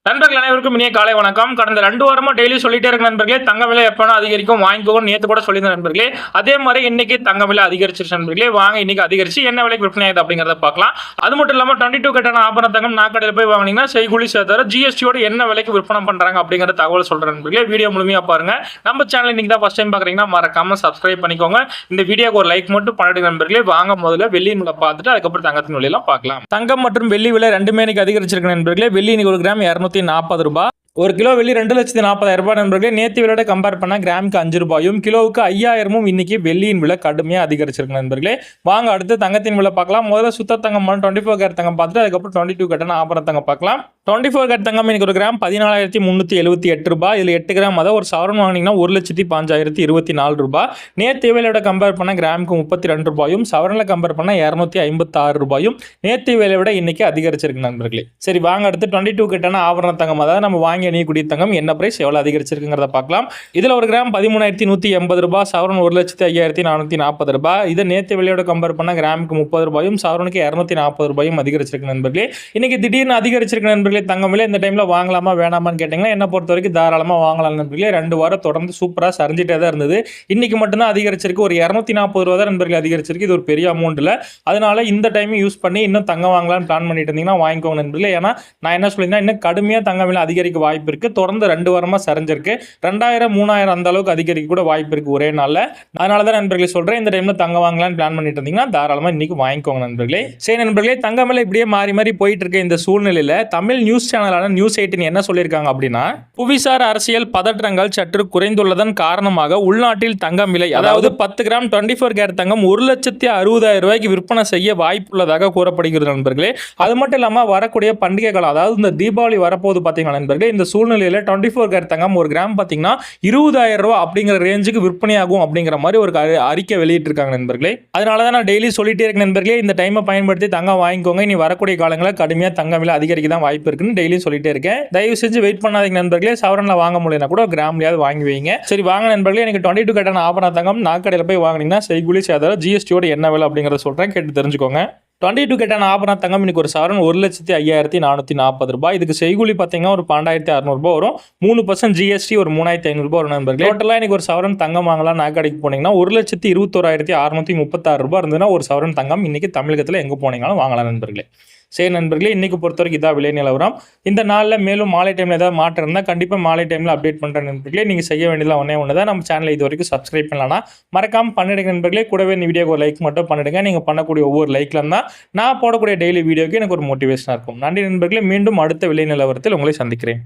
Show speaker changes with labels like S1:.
S1: நண்பர்கள் அனைவருக்கும் இனிய காலை வணக்கம். கடந்த 2 வாரமா டெய்லி சொல்லிட்டே இருக்க நண்பர்களே, தங்க விலை எப்பனா அதிகரிக்கும் வாங்கிக்கோங்க. நேத்து கூட சொல்லியிருந்த நண்பர்களே, அதே மாதிரி இன்னைக்கு தங்க விலை அதிகரிச்சிருச்சு நண்பர்களே. வாங்க இன்னைக்கு அதிகரிச்சு என்ன விலைக்கு விற்பனை ஆகுது அப்படிங்கறத பார்க்கலாம். அது மட்டும் இல்லாம 22 கட்டான ஆபரண தங்கம் நாக்கடையில் போய் வாங்கினீங்கன்னா செய்கூலி சேதாரம் ஜிஎஸ்டியோட என்ன விலைக்கு விற்பனை பண்றாங்க அப்படிங்கிற தகவல் சொல்றேன் நண்பர்களே. வீடியோ முழுமையா பாருங்க. நம்ம சேனல் இன்னைக்கு தான் ஃபர்ஸ்ட் டைம் பாக்குறீங்கன்னா மறக்காம சப்ஸ்கிரைப் பண்ணிக்கோங்க. இந்த வீடியோக்கு ஒரு லைக் மட்டும் பண்ணிடுங்க நண்பர்களே. வாங்க முதல்ல வெள்ளியின் விலை பார்த்துட்டு அதுக்கப்புறம் தங்கத்தின் விலையெல்லாம் பார்க்கலாம். தங்கம் மற்றும் வெள்ளி விலை ரெண்டுமே இன்னைக்கு அதிகரிச்சிருக்கு நண்பர்களே. வெள்ளி இன்னைக்கு ஒரு கிராம் 240 ரூபாய். ஒரு கிலோ வெள்ளி 2,40,000 ரூபாய் நண்பர்களே. நேற்று விலையோட கம்பேர் பண்ணால் கிராமுக்கு 5 ரூபாயும் கிலோவுக்கு 5000 இன்னைக்கு வெள்ளியின் விலை கடுமையாக அதிகரிச்சிருக்கு நண்பர்களே. வாங்க அடுத்து தங்கத்தின் விலை பார்க்கலாம். முதல்ல சுத்த தங்கம் 24 கேரட் தங்கம் பார்த்துட்டு அதுக்கப்புறம் 22 கட்டான ஆபரண தங்கம் பார்க்கலாம். 24 கேரட் தங்கம் இன்னைக்கு ஒரு கிராம் 14,378 ரூபாய். இதில் 8 கிராம் அதாவது ஒரு சவரன் வாங்கினீங்கன்னா 1,05,024 ரூபாய். நேற்று விலையோட கம்பேர் பண்ணால் கிராமுக்கு 32 ரூபாயும் சவரனில் கம்பேர் பண்ணால் 256 ரூபாயும் நேற்று விலை விட இன்னைக்கு அதிகரிச்சிருக்கு நண்பர்களே. சரி வாங்க அடுத்து 22 கட்டான ஆபரண தங்கம் அதாவது நம்ம வாங்கி அணியக்கூடிய தங்கம் என்ன பிரைஸ் எவ்வளவு அதிகரிச்சிருக்குங்கிறத பார்க்கலாம். இதுல ஒரு கிராம் 13,180 ரூபாய், சவரன் 1,05,540 ரூபாய். இதை நேற்று விலையோட கம்பேர் பண்ண கிராமுக்கு 30 ரூபாயும் சவரனுக்கு 240 ரூபாயும் அதிகரிச்சிருக்கு நண்பர்களே. இன்னைக்கு திடீர்னு அதிகரிச்சிருக்கு நண்பர்களே. தங்கம் விலை இந்த டைம்ல வாங்கலாமா வேணாமான்னு கேட்டீங்கன்னா என்ன பொறுத்த வரைக்கும் தாராளமா வாங்கலாம் நண்பர்களே. 2 வாரம் தொடர்ந்து சூப்பரா சரிஞ்சிட்டே தான் இருந்தது. இன்னைக்கு மட்டும்தான் அதிகரிச்சிருக்கு. ஒரு 240 ரூபாய் தான் நண்பர்களே அதிகரிச்சிருக்கு. இது ஒரு பெரிய அமௌண்ட் இல்ல. அதனால இந்த டைம் யூஸ் பண்ணி இன்னும் தங்கம் வாங்கலாம்னு பிளான் பண்ணிட்டு இருந்தீங்கன்னா வாங்கிக்கோங்க நண்பர்களே. ஏன்னா நான் என்ன சொல்லியிருந்தேன், இன்னும் கடுமையா தங்கம் விலை அதிகரிக்க வாய்ப்பு இருக்கு. தொடர்ந்து 2 வாரமா சரிஞ்சிருக்கு. 2000 3000 அந்த அளவுக்கு அதிகரிக்க கூட வாய்ப்பு இருக்கு ஒரே நாள்ல. அதனாலதான் நண்பர்களே சொல்றேன், இந்த டைம்ல தங்கம் வாங்கலாம்னு பிளான் பண்ணிட்டு இருந்தீங்கன்னா தாராளமா இன்னைக்கு வாங்கிக்கோங்க நண்பர்களே. சரி நண்பர்களே, தங்கம் விலை இப்படியே மாறி மாறி போயிட்டு இருக்க இந்த சூழ்நிலையில தமிழ் நியூஸ் சேனலான நியூஸ் 18 என்ன சொல்லியிருக்காங்க அப்படின்னா, புவிசார் அரசியல் பதற்றங்கள் சற்று குறைந்துள்ளதன் காரணமாக உள்நாட்டில் தங்கம் விலை அதாவது 10 கிராம் 24 கேரட் தங்கம் 1,60,000 ரூபாய்க்கு விற்பனை செய்ய வாய்ப்புள்ளதாக கூறப்படுகிறது நண்பர்களே. அது மட்டும் இல்லாம வரக்கூடிய பண்டிகை காலம் அதாவது இந்த தீபாவளி வரப்போது பாத்தீங்கன்னா நண்பர்களே, இந்த சூழ்நிலையில 24 கேரட் தங்கம் ஒரு கிராம் பாத்தீங்கன்னா 20,000 ரூபாய் அப்படிங்கிற ரேஞ்சுக்கு விற்பனையாகும் அப்படிங்கிற மாதிரி ஒரு அறிக்கை வெளியிட்டு இருக்காங்க நண்பர்களே. அதனாலதான் நான் டெய்லி சொல்லிட்டே இருக்கேன் நண்பர்களே, இந்த டைமை பயன்படுத்தி தங்கம் வாங்கிக்கோங்க. இனி வரக்கூடிய காலங்களில் கடுமையா தங்கம் விலை அதிகரிக்க தான் வாய்ப்பு இருக்குன்னு டெய்லி சொல்லிட்டே இருக்கேன். தயவு செஞ்சு வெயிட் பண்ணாதீங்க நண்பர்களே. சவரன்ல வாங்க முடியலனா கூட கிராம்லயாவது வாங்கி வைங்க. சரி வாங்க நண்பர்களே, எனக்கு 22 கட்டான ஆபரண தங்கம் நாக்கடையில் போய் வாங்கினீங்கன்னா செய்கூலி சேதாரம் ஜிஎஸ்டியோட என்ன விலை அப்படிங்கறத சொல்றேன், கேட்டு தெரிஞ்சுக்கோங்க. 22 கட்டான ஆபரண தங்கம் இன்னைக்கு ஒரு சவரன் 1,05,440 ரூபாய். இதுக்கு செய்கூலி பார்த்தீங்கன்னா ஒரு 12,600 ரூபாய் வரும். 3% ஜிஎஸ்டி ஒரு 3,500 ரூபாய் வரும் நண்பர்களே. டோட்டலாக இன்னைக்கு ஒரு சவரன் தங்கம் வாங்கலாம் நாக்கடைக்கு போனீங்கன்னா 1,21,636 ரூபாய் இருந்ததுன்னா ஒரு சவரன் தங்கம் இன்னைக்கு தமிழகத்தில் எங்கே போனீங்கன்னாலும் வாங்கலாம் நண்பர்களே. சரி நண்பர்களே, இன்னைக்கு பொறுத்த வரைக்கும் இதான் விலை நிலவரம். இந்த நாளில் மேலும் மாலை டைமில் ஏதாவது மாற்றம் இருந்தால் கண்டிப்பாக மாலை டைமில் அப்டேட் பண்ணுறேன் நண்பர்களே. நீங்கள் செய்ய வேண்டியதுலாம் ஒன்று தான். நம்ம சேனலை இது வரைக்கும் சப்ஸ்கிரைப் பண்ணலாம் மறக்காம பண்ணிடுங்க நண்பர்களே. கூடவே இந்த வீடியோக்கு ஒரு லைக் மட்டும் பண்ணிடுங்க. நீங்கள் பண்ணக்கூடிய ஒவ்வொரு லைக்ல இருந்தால் நான் போடக்கூடிய டெய்லி வீடியோக்கு எனக்கு ஒரு மோட்டிவேஷனாக இருக்கும். நன்றி நண்பர்களே. மீண்டும் அடுத்த விலை நிலவரத்தில் உங்களை சந்திக்கிறேன்.